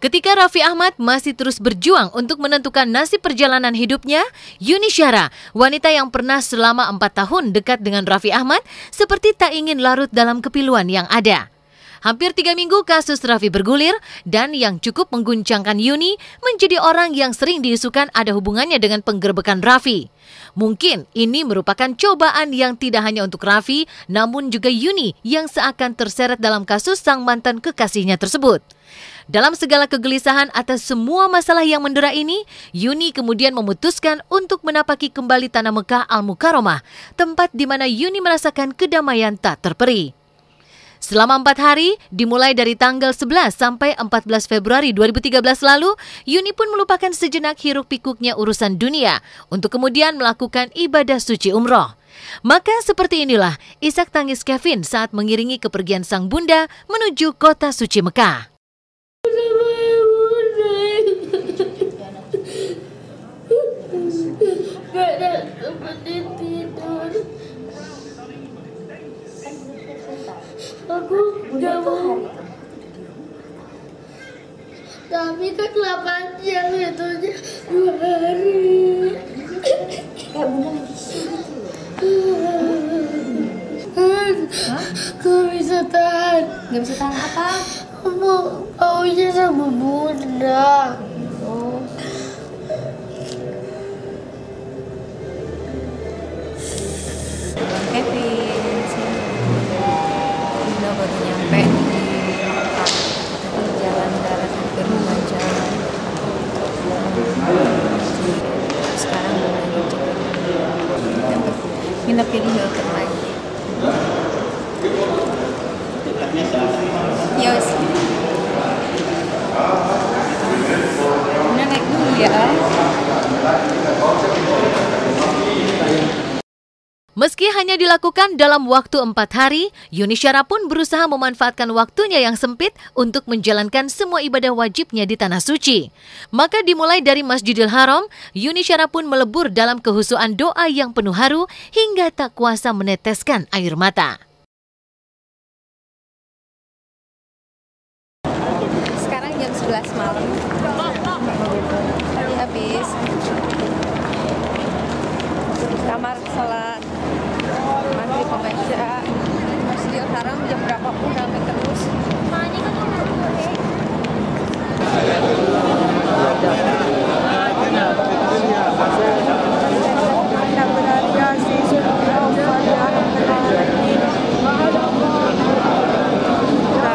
Ketika Raffi Ahmad masih terus berjuang untuk menentukan nasib perjalanan hidupnya, Yuni Syara, wanita yang pernah selama 4 tahun dekat dengan Raffi Ahmad, seperti tak ingin larut dalam kepiluan yang ada. Hampir 3 minggu kasus Raffi bergulir, dan yang cukup mengguncangkan Yuni menjadi orang yang sering diisukan ada hubungannya dengan penggerbekan Raffi. Mungkin ini merupakan cobaan yang tidak hanya untuk Raffi, namun juga Yuni yang seakan terseret dalam kasus sang mantan kekasihnya tersebut. Dalam segala kegelisahan atas semua masalah yang mendera ini, Yuni kemudian memutuskan untuk menapaki kembali Tanah Mekah Al-Mukarramah, tempat di mana Yuni merasakan kedamaian tak terperi. Selama 4 hari, dimulai dari tanggal 11 sampai 14 Februari 2013 lalu, Yuni pun melupakan sejenak hiruk-pikuknya urusan dunia untuk kemudian melakukan ibadah suci umroh. Maka seperti inilah isak tangis Kevin saat mengiringi kepergian sang bunda menuju kota suci Mekah. Gak ada tempat tidur. Aku gak mau. Tapi kan 8 jam itu 2 hari. Gak bisa tahan. Gak bisa tahan apa? Maunya sama bunda. Kevin, Bunda baru nyampe di Mekah, tapi jalan darat hampir 2 jam. Sekarang nginep di Hilton lagi. Yos, Bunda naik dulu ya. Meski hanya dilakukan dalam waktu 4 hari, Yuni Syara pun berusaha memanfaatkan waktunya yang sempit untuk menjalankan semua ibadah wajibnya di Tanah Suci. Maka dimulai dari Masjidil Haram, Yuni Syara pun melebur dalam kehusuan doa yang penuh haru hingga tak kuasa meneteskan air mata. Sekarang jam 11 malam. Tadi habis kamar sholat maghrib pembaca Masjidil Haram jam berapa pun ramai terus.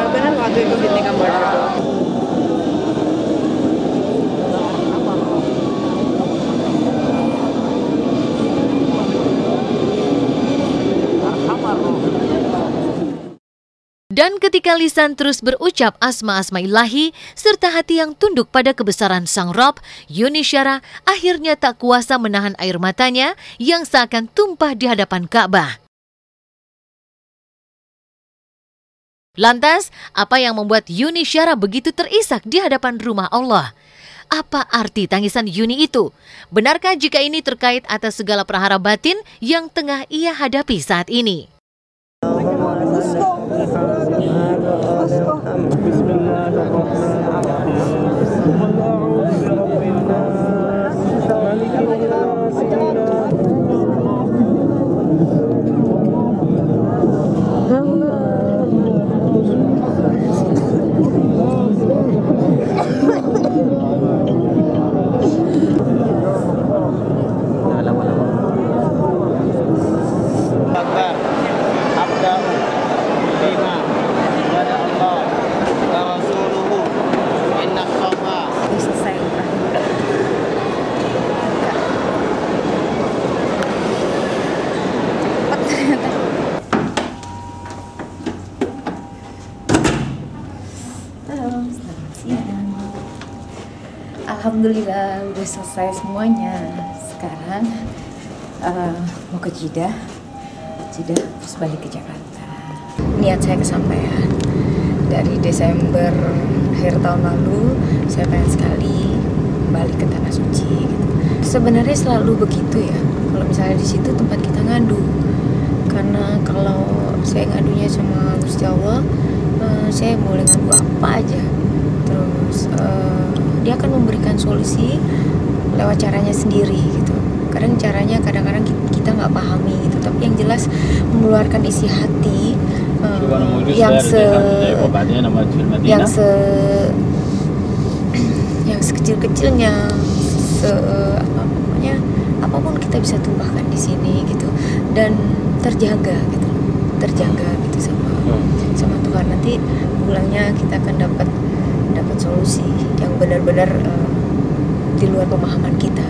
Benar waktu itu bintik gambar. Dan ketika lisan terus berucap asma-asma ilahi, serta hati yang tunduk pada kebesaran Sang Rob, Yuni Syara akhirnya tak kuasa menahan air matanya yang seakan tumpah di hadapan Ka'bah. Lantas, apa yang membuat Yuni Syara begitu terisak di hadapan rumah Allah? Apa arti tangisan Yuni itu? Benarkah jika ini terkait atas segala prahara batin yang tengah ia hadapi saat ini? Alhamdulillah udah selesai semuanya. Sekarang mau ke Jeddah terus balik ke Jakarta. Niat saya kesampaian. Dari Desember akhir tahun lalu saya pengen sekali balik ke Tanah Suci gitu. Sebenarnya selalu begitu ya, kalau misalnya di situ tempat kita ngadu, karena kalau saya ngadunya sama Gusti Allah, saya boleh ngadu apa aja. Terus memberikan solusi lewat caranya sendiri gitu. Kadang-kadang kita nggak pahami gitu, tapi yang jelas mengeluarkan isi hati yang sekecil-kecilnya, pokoknya apapun kita bisa tumpahkan di sini gitu, dan terjaga gitu sama Tuhan. Nanti pulangnya kita akan dapat solusi yang benar-benar di luar pemahaman kita.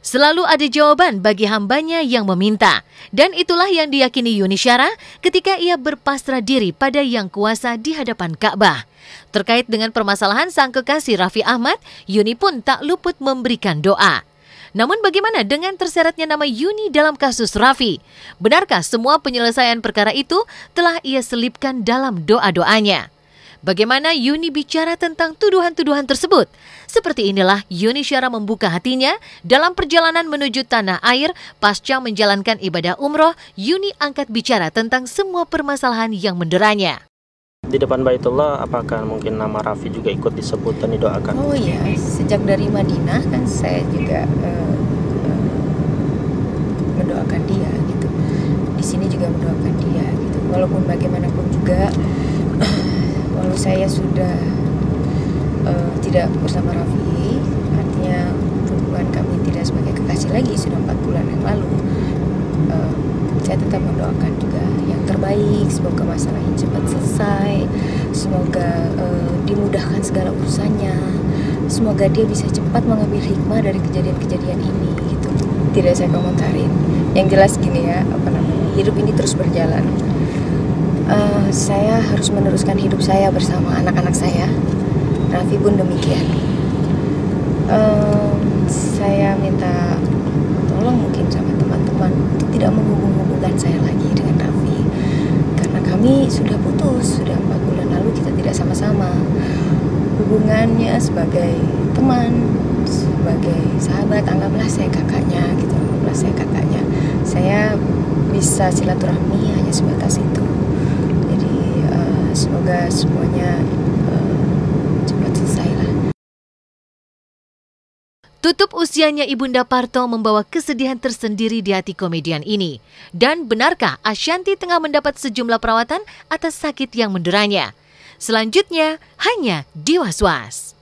Selalu ada jawaban bagi hambanya yang meminta. Dan itulah yang diyakini Yuni Syara ketika ia berpasrah diri pada Yang Kuasa di hadapan Ka'bah. Terkait dengan permasalahan sang kekasih Raffi Ahmad, Yuni pun tak luput memberikan doa. Namun bagaimana dengan terseretnya nama Yuni dalam kasus Raffi? Benarkah semua penyelesaian perkara itu telah ia selipkan dalam doa-doanya? Bagaimana Yuni bicara tentang tuduhan-tuduhan tersebut? Seperti inilah Yuni Syara membuka hatinya dalam perjalanan menuju tanah air pasca menjalankan ibadah umroh. Yuni angkat bicara tentang semua permasalahan yang menderanya. Di depan Baitullah, apakah mungkin nama Raffi juga ikut disebut dan didoakan? Oh iya, sejak dari Madinah kan saya juga mendoakan dia gitu. Di sini juga mendoakan dia gitu. Walaupun bagaimanapun juga, walau saya sudah tidak bersama Raffi, artinya hubungan kami tidak sebagai kekasih lagi, sudah 4 bulan yang lalu. Saya tetap mendoakan juga yang terbaik, semoga masalah ini cepat selesai, semoga dimudahkan segala urusannya, semoga dia bisa cepat mengambil hikmah dari kejadian-kejadian ini gitu. Tidak saya komentarin. Yang jelas gini ya, hidup ini terus berjalan. Saya harus meneruskan hidup saya bersama anak-anak saya. Raffi pun demikian. Saya minta tolong mungkin sama teman-teman untuk tidak menghubung-hubungkan saya lagi dengan Raffi, karena kami sudah putus, sudah 4 bulan lalu kita tidak sama-sama. Hubungannya sebagai teman, sebagai sahabat, anggaplah saya kakaknya gitu, saya bisa silaturahmi hanya sebatas itu. Jadi semoga semuanya cepat selesai lah. Tutup usianya Ibunda Parto membawa kesedihan tersendiri di hati komedian ini. Dan benarkah Ashanty tengah mendapat sejumlah perawatan atas sakit yang menderanya? Selanjutnya hanya di Was-Was.